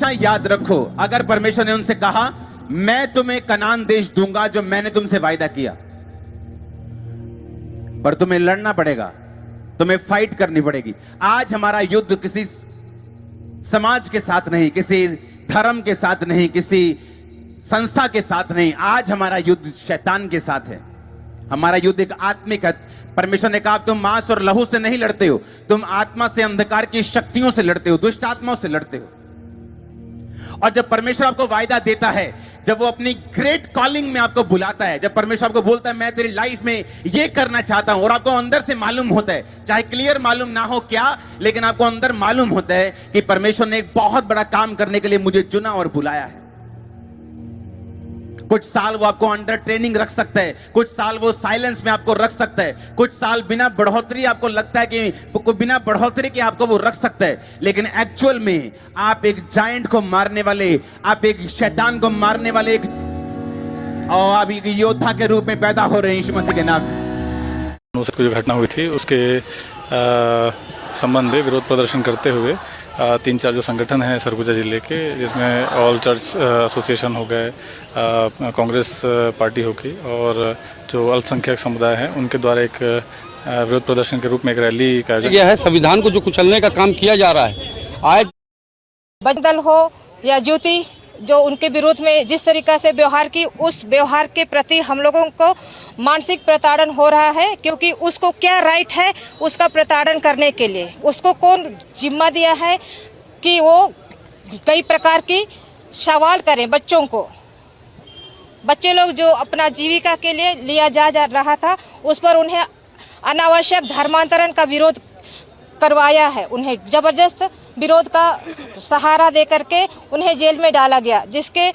हमेशा याद रखो, अगर परमेश्वर ने उनसे कहा मैं तुम्हें कनान देश दूंगा जो मैंने तुमसे वायदा किया, पर तुम्हें लड़ना पड़ेगा, तुम्हें फाइट करनी पड़ेगी। आज हमारा युद्ध किसी समाज के साथ नहीं, किसी धर्म के साथ नहीं, किसी संस्था के साथ नहीं, आज हमारा युद्ध शैतान के साथ है। हमारा युद्ध एक आत्मिक है। परमेश्वर ने कहा तुम मांस और लहू से नहीं लड़ते हो, तुम आत्मा से, अंधकार की शक्तियों से लड़ते हो, दुष्ट आत्माओं से लड़ते हो। और जब परमेश्वर आपको वायदा देता है, जब वो अपनी ग्रेट कॉलिंग में आपको बुलाता है, जब परमेश्वर आपको बोलता है मैं तेरी लाइफ में ये करना चाहता हूं, और आपको अंदर से मालूम होता है, चाहे क्लियर मालूम ना हो क्या, लेकिन आपको अंदर मालूम होता है कि परमेश्वर ने एक बहुत बड़ा काम करने के लिए मुझे चुना और बुलाया है। कुछ साल वो आपको अंडर ट्रेनिंग रख सकता है, कुछ साल वो साइलेंस में आपको रख सकता है, कुछ साल बिना बढ़ोतरी आपको लगता है कि बिना बढ़ोतरी के आपको वो रख सकता है, लेकिन एक्चुअल में आप एक जायंट को मारने वाले, आप एक शैतान को मारने वाले और आप एक योद्धा के रूप में पैदा हो रहे हैं यीशु मसीह के नाम में। जो घटना हुई थी उसके संबंध में विरोध प्रदर्शन करते हुए 3-4 जो संगठन हैं सरगुजा जिले के, जिसमें ऑल चर्च एसोसिएशन हो गए, कांग्रेस पार्टी होगी, और जो अल्पसंख्यक समुदाय हैं उनके द्वारा एक विरोध प्रदर्शन के रूप में एक रैली का आयोजन किया है। संविधान को जो कुचलने का काम किया जा रहा है, आज बजरंग दल हो या ज्योति, जो उनके विरोध में जिस तरीका से व्यवहार की, उस व्यवहार के प्रति हम लोगों को मानसिक प्रताड़न हो रहा है, क्योंकि उसको क्या राइट है उसका प्रताड़न करने के लिए, उसको कौन जिम्मा दिया है कि वो कई प्रकार की सवाल करें बच्चों को। बच्चे लोग जो अपना जीविका के लिए लिया जा रहा था, उस पर उन्हें अनावश्यक धर्मांतरण का विरोध करवाया है, उन्हें जबरदस्त विरोध का सहारा दे करके उन्हें जेल में डाला गया। जिसके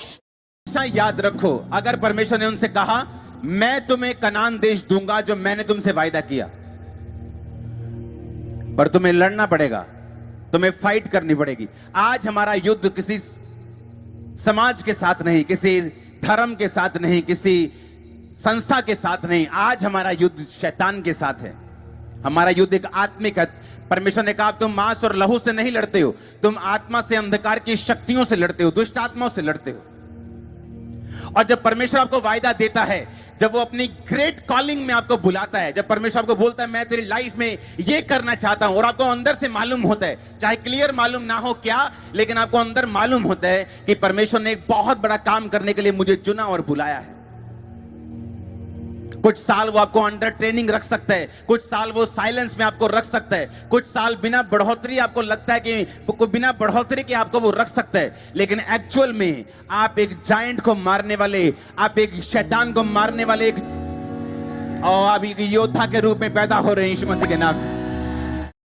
याद रखो, अगर परमेश्वर ने उनसे कहा मैं तुम्हें कनान देश दूंगा जो मैंने तुमसे वायदा किया, पर तुम्हें लड़ना पड़ेगा, तुम्हें फाइट करनी पड़ेगी। आज हमारा युद्ध किसी समाज के साथ नहीं, किसी धर्म के साथ नहीं, किसी संस्था के साथ नहीं, आज हमारा युद्ध शैतान के साथ है। हमारा युद्ध एक आत्मिक है। परमेश्वर ने कहा तुम मांस और लहू से नहीं लड़ते हो, तुम आत्मा से, अंधकार की शक्तियों से लड़ते हो, दुष्ट आत्माओं से लड़ते हो। और जब परमेश्वर आपको वायदा देता है, जब वो अपनी ग्रेट कॉलिंग में आपको बुलाता है, जब परमेश्वर आपको बोलता है मैं तेरी लाइफ में ये करना चाहता हूं, और आपको अंदर से मालूम होता है, चाहे क्लियर मालूम ना हो क्या, लेकिन आपको अंदर मालूम होता है कि परमेश्वर ने एक बहुत बड़ा काम करने के लिए मुझे चुना और बुलाया है। कुछ साल वो आपको अंडर ट्रेनिंग रख सकता है, कुछ साल वो साइलेंस में आपको रख सकता है, कुछ साल बिना बढ़ोतरी आपको लगता है कि बिना बढ़ोतरी के आपको वो रख सकता है, लेकिन एक्चुअल में आप एक जायंट को मारने वाले, आप एक शैतान को मारने वाले और आप एक योद्धा के रूप में पैदा हो रहे हैं यीशु मसीह के नाम में।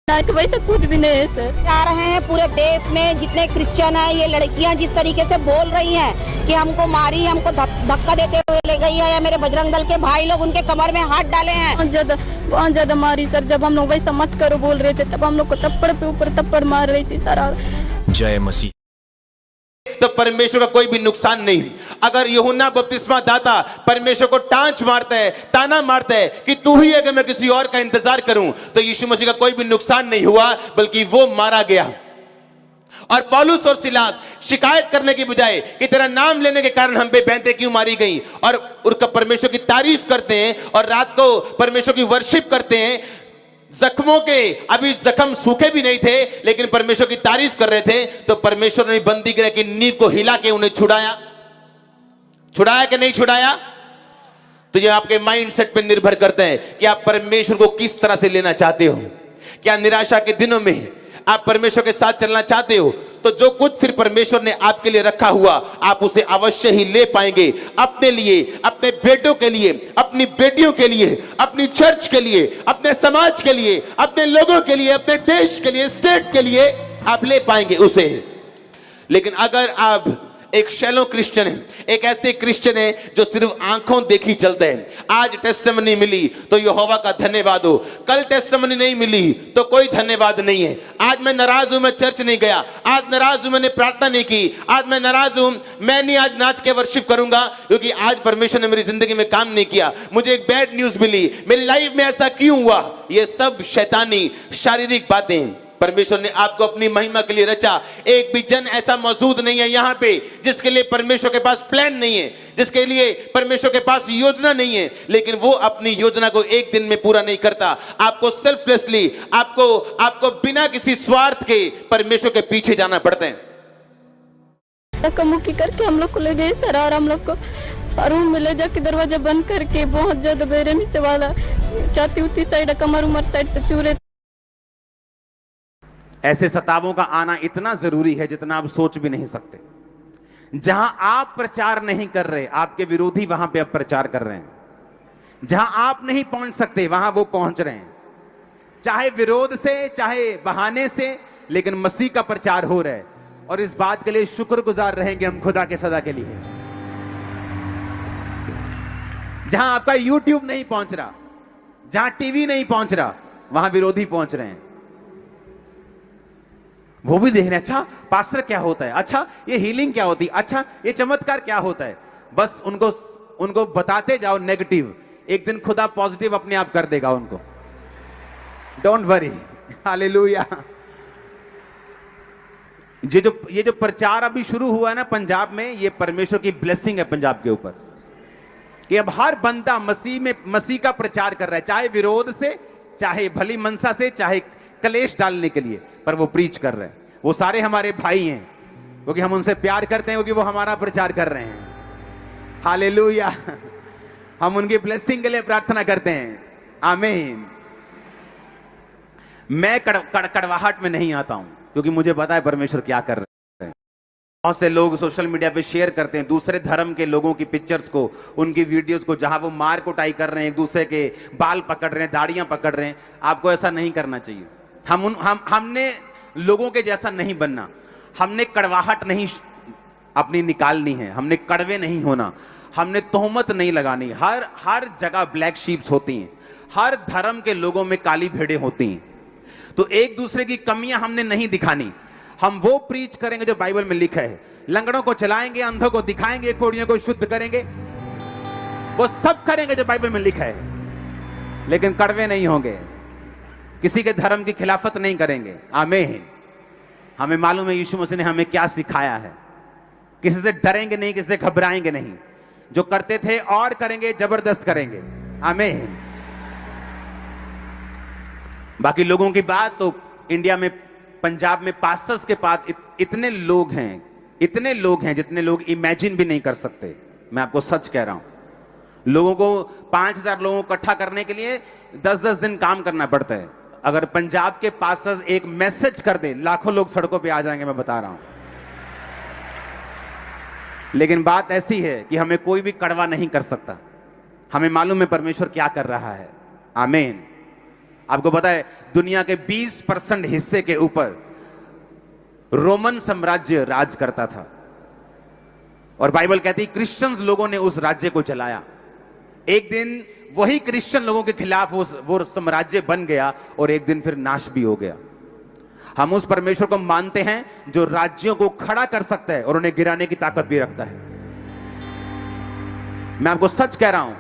वैसे कुछ भी नहीं है सर। आ रहे हैं पूरे देश में जितने क्रिश्चियन हैं, ये लड़कियां जिस तरीके से बोल रही हैं कि हमको मारी, हमको धक्का देते हुए ले गई है, या मेरे बजरंग दल के भाई लोग उनके कमर में हाथ डाले हैं। बहुत ज्यादा मारी सर। जब हम लोग वैसा मत करो बोल रहे थे, तब हम लोग को थप्पड़ पे ऊपर थप्पड़ मार रही थी सर। जय मसीह। तो परमेश्वर का कोई भी नुकसान नहीं। अगर यूहन्ना बपतिस्मा दाता परमेश्वर को टांच मारता है, ताना मारता है कि तू ही है कि मैं किसी और का इंतजार करूं, तो यीशु मसीह का कोई भी नुकसान नहीं हुआ, बल्कि वो मारा गया। और पौलुस और सिलास शिकायत करने की बजाय कि तेरा नाम लेने के कारण हम पे बैंतें क्यों मारी गई, और उनका परमेश्वर की तारीफ करते हैं और रात को परमेश्वर की वर्शिप करते हैं। जख्मों के अभी जख्म सूखे भी नहीं थे, लेकिन परमेश्वर की तारीफ कर रहे थे, तो परमेश्वर ने बंदी गृह की नींव को हिला के उन्हें छुड़ाया कि नहीं छुड़ाया। तो ये आपके माइंडसेट पे निर्भर करता है कि आप परमेश्वर को किस तरह से लेना चाहते हो। क्या निराशा के दिनों में आप परमेश्वर के साथ चलना चाहते हो, तो जो कुछ फिर परमेश्वर ने आपके लिए रखा हुआ, आप उसे अवश्य ही ले पाएंगे। अपने लिए, अपने बेटों के लिए, अपनी बेटियों के लिए, अपनी चर्च के लिए, अपने समाज के लिए, अपने लोगों के लिए, अपने देश के लिए, स्टेट के लिए आप ले पाएंगे उसे। लेकिन अगर आप एक शैलो क्रिश्चियन है, एक ऐसे क्रिश्चियन है जो सिर्फ आंखों देखी चलते हैं, आज टेस्टिमनी मिली तो यहोवा का धन्यवाद हो, कल टेस्टिमनी नहीं मिली तो कोई धन्यवाद नहीं है। आज मैं नाराज हूं, मैं चर्च नहीं गया, आज नाराज हूं, मैंने प्रार्थना नहीं की, आज मैं नाराज हूं, मैं नहीं आज नाच के वर्शिप करूंगा क्योंकि आज परमेश्वर ने मेरी जिंदगी में काम नहीं किया, मुझे एक बैड न्यूज मिली, मेरी लाइफ में ऐसा क्यों हुआ। ये सब शैतानी शारीरिक बातें परमेश्वर ने आपको अपनी महिमा के लिए रचा। एक भी जन ऐसा मौजूद नहीं है यहाँ पे जिसके लिए परमेश्वर के पास प्लान नहीं है, जिसके लिए परमेश्वर के पास योजना नहीं है, लेकिन वो अपनी योजना को एक दिन में पूरा नहीं करता। आपको सेल्फलेसली, आपको बिना किसी स्वार्थ के परमेश्वर के पीछे जाना पड़ता है। धक्का-मुक्की करके हम लोग को ले गए सर, और हम लोग को रूम में ले जाके दरवाजा बंद करके बहुत ज्यादा बेरहमी से वाला छाती उती साइड, कमर उमर साइड से चूरे। ऐसे सतावों का आना इतना जरूरी है जितना आप सोच भी नहीं सकते। जहां आप प्रचार नहीं कर रहे, आपके विरोधी वहां पे अब प्रचार कर रहे हैं। जहां आप नहीं पहुंच सकते वहां वो पहुंच रहे हैं, चाहे विरोध से चाहे बहाने से, लेकिन मसीह का प्रचार हो रहा है। और इस बात के लिए शुक्रगुजार रहेंगे हम खुदा के सदा के लिए। जहां आपका YouTube नहीं पहुंच रहा, जहां टीवी नहीं पहुंच रहा, वहां विरोधी पहुंच रहे हैं। वो भी देख रहे हैं, अच्छा पास्टर क्या होता है, अच्छा ये हीलिंग क्या होती है, अच्छा ये चमत्कार क्या होता है। बस उनको बताते जाओ नेगेटिव, एक दिन खुदा पॉजिटिव अपने आप कर देगा उनको। Don't worry, hallelujah. ये जो प्रचार अभी शुरू हुआ है ना पंजाब में, ये परमेश्वर की ब्लेसिंग है पंजाब के ऊपर, कि अब हर बंदा मसीह का प्रचार कर रहा है, चाहे विरोध से, चाहे भली मनसा से, चाहे कलेश डालने के लिए, पर वो प्रीच कर रहे हैं। वो सारे हमारे भाई हैं, क्योंकि हम उनसे प्यार करते हैं, क्योंकि वो हमारा प्रचार कर रहे हैं। हालेलुया। हम उनकी ब्लेसिंग के लिए प्रार्थना करते हैं। आमीन। मैं कड़वाहट में नहीं आता हूं, क्योंकि मुझे पता है परमेश्वर क्या कर रहे हैं। बहुत से लोग सोशल मीडिया पे शेयर करते हैं दूसरे धर्म के लोगों की पिक्चर्स को, उनकी वीडियोस को, जहां वो मार कुटाई कर रहे हैं, एक दूसरे के बाल पकड़ रहे हैं, दाढ़ियां पकड़ रहे हैं। आपको ऐसा नहीं करना चाहिए। हमने लोगों के जैसा नहीं बनना, हमने कड़वाहट नहीं अपनी निकालनी है, हमने कड़वे नहीं होना, हमने तोहमत नहीं लगानी। हर जगह ब्लैक शीप्स होती हैं, हर धर्म के लोगों में काली भेड़ें होती हैं। तो एक दूसरे की कमियां हमने नहीं दिखानी। हम वो प्रीच करेंगे जो बाइबल में लिखा है। लंगड़ों को चलाएंगे, अंधों को दिखाएंगे, कोढ़ियों को शुद्ध करेंगे, वो सब करेंगे जो बाइबल में लिखा है, लेकिन कड़वे नहीं होंगे, किसी के धर्म की खिलाफत नहीं करेंगे। आमीन। हमें मालूम है यीशु मसीह ने हमें क्या सिखाया है। किसी से डरेंगे नहीं, किसी से घबराएंगे नहीं, जो करते थे और करेंगे, जबरदस्त करेंगे। आमीन। बाकी लोगों की बात तो इंडिया में, पंजाब में पास्टर्स के पास इतने लोग हैं जितने लोग इमेजिन भी नहीं कर सकते। मैं आपको सच कह रहा हूं। लोगों को 5000 लोगों को इकट्ठा करने के लिए 10-10 दिन काम करना पड़ता है। अगर पंजाब के पास्टर्स एक मैसेज कर दे, लाखों लोग सड़कों पे आ जाएंगे, मैं बता रहा हूं। लेकिन बात ऐसी है कि हमें कोई भी कड़वा नहीं कर सकता। हमें मालूम है परमेश्वर क्या कर रहा है। आमीन। आपको पता है दुनिया के 20% हिस्से के ऊपर रोमन साम्राज्य राज करता था, और बाइबल कहती है क्रिश्चियंस लोगों ने उस राज्य को चलाया। एक दिन वही क्रिश्चियन लोगों के खिलाफ वो साम्राज्य बन गया, और एक दिन फिर नाश भी हो गया। हम उस परमेश्वर को मानते हैं जो राज्यों को खड़ा कर सकता है और उन्हें गिराने की ताकत भी रखता है। मैं आपको सच कह रहा हूं।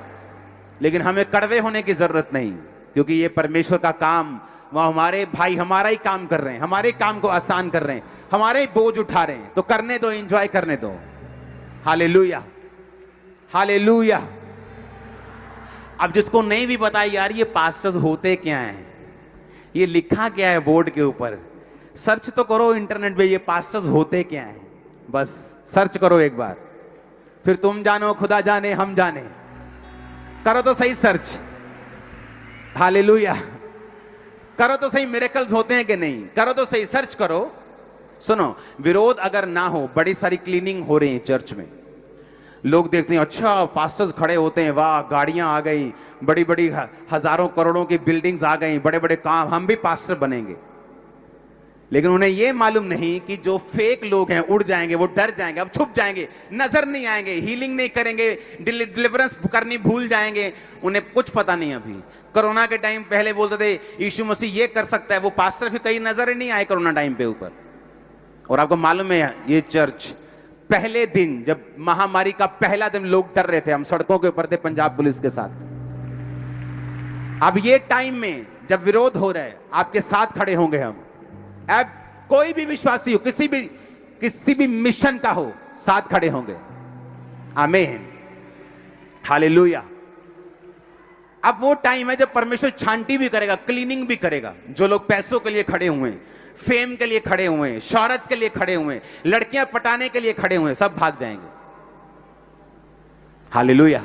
लेकिन हमें कड़वे होने की जरूरत नहीं, क्योंकि ये परमेश्वर का काम, वह हमारे भाई हमारा ही काम कर रहे हैं, हमारे काम को आसान कर रहे हैं, हमारे ही बोझ उठा रहे हैं। तो करने दो, एंजॉय करने दो। Hallelujah, hallelujah. अब जिसको नहीं भी पता यार ये पास्टर्स होते क्या हैं, ये लिखा क्या है बोर्ड के ऊपर, सर्च तो करो इंटरनेट पे, ये पास्टर्स होते क्या हैं। बस सर्च करो एक बार, फिर तुम जानो, खुदा जाने, हम जाने। करो तो सही सर्च। हालेलुया। करो तो सही, मिरेकल्स होते हैं कि नहीं, करो तो सही, सर्च करो। सुनो, विरोध अगर ना हो, बड़ी सारी क्लीनिंग हो रही है चर्च में। लोग देखते हैं अच्छा पास्टर्स खड़े होते हैं, वाह गाड़ियां आ गई, बड़ी बड़ी हजारों करोड़ों की बिल्डिंग्स आ गई, बड़े बड़े काम, हम भी पास्टर बनेंगे। लेकिन उन्हें यह मालूम नहीं कि जो फेक लोग हैं उड़ जाएंगे, वो डर जाएंगे, अब छुप जाएंगे, नजर नहीं आएंगे, हीलिंग नहीं करेंगे, डिलीवरेंस करनी भूल जाएंगे। उन्हें कुछ पता नहीं। अभी कोरोना के टाइम पहले बोलते थे यीशु मसीह ये कर सकता है, वो पास्टर फिर कहीं नजर ही नहीं आए कोरोना टाइम पे ऊपर। और आपको मालूम है ये चर्च पहले दिन, जब महामारी का पहला दिन, लोग डर रहे थे, हम सड़कों के ऊपर थे पंजाब पुलिस के साथ। अब ये टाइम में जब विरोध हो रहा है, आपके साथ खड़े होंगे हम, अब कोई भी विश्वासी हो, किसी भी मिशन का हो, साथ खड़े होंगे। आमीन, हालेलुया। अब वो टाइम है जब परमेश्वर छांटी भी करेगा, क्लीनिंग भी करेगा। जो लोग पैसों के लिए खड़े हुए हैं, फेम के लिए खड़े हुए हैं, शौहरत के लिए खड़े हुए हैं, लड़कियां पटाने के लिए खड़े हुए हैं, सब भाग जाएंगे। हालेलुया।